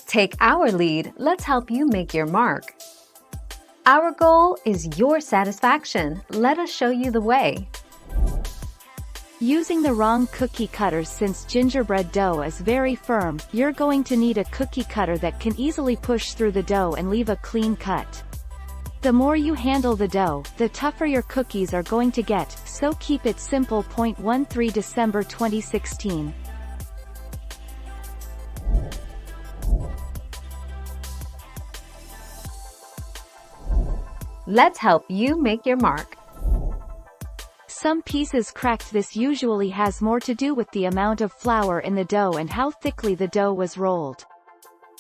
Take our lead, let's help you make your mark. Our goal is your satisfaction. Let us show you the way. Using the wrong cookie cutters. Since gingerbread dough is very firm, you're going to need a cookie cutter that can easily push through the dough and leave a clean cut. The more you handle the dough, the tougher your cookies are going to get, so keep it simple. 13 December 2016. Let's help you make your mark. Some pieces cracked. This usually has more to do with the amount of flour in the dough and how thickly the dough was rolled.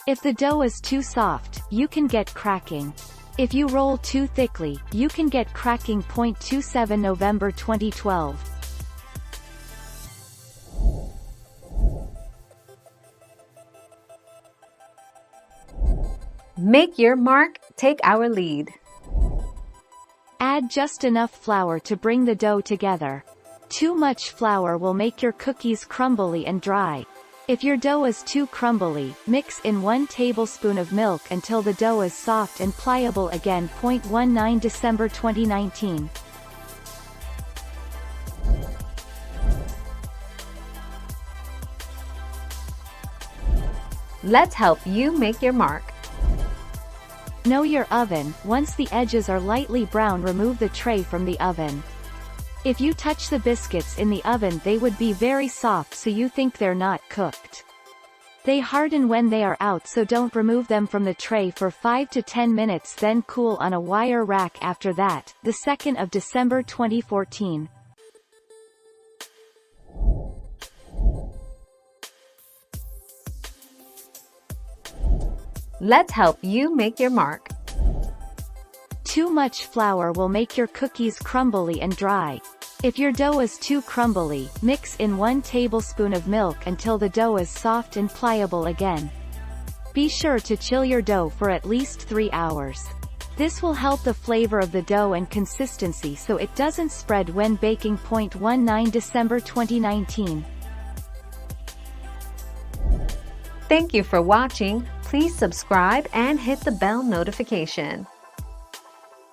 If the dough is too soft, you can get cracking. If you roll too thickly, you can get cracking. 27 November 2012. Make your mark, take our lead. Add just enough flour to bring the dough together. Too much flour will make your cookies crumbly and dry. If your dough is too crumbly, mix in 1 tablespoon of milk until the dough is soft and pliable again. 19 December 2019. Let's help you make your mark. Know your oven. Once the edges are lightly brown, remove the tray from the oven. If you touch the biscuits in the oven, they would be very soft, so you think they're not cooked. They harden when they are out, so don't remove them from the tray for 5 to 10 minutes, then cool on a wire rack after that. 2 December 2014. Let's help you make your mark. Too much flour will make your cookies crumbly and dry. If your dough is too crumbly, mix in 1 tablespoon of milk until the dough is soft and pliable again. Be sure to chill your dough for at least 3 hours. This will help the flavor of the dough and consistency so it doesn't spread when baking. 19 December 2019. Thank you for watching. Please subscribe and hit the bell notification.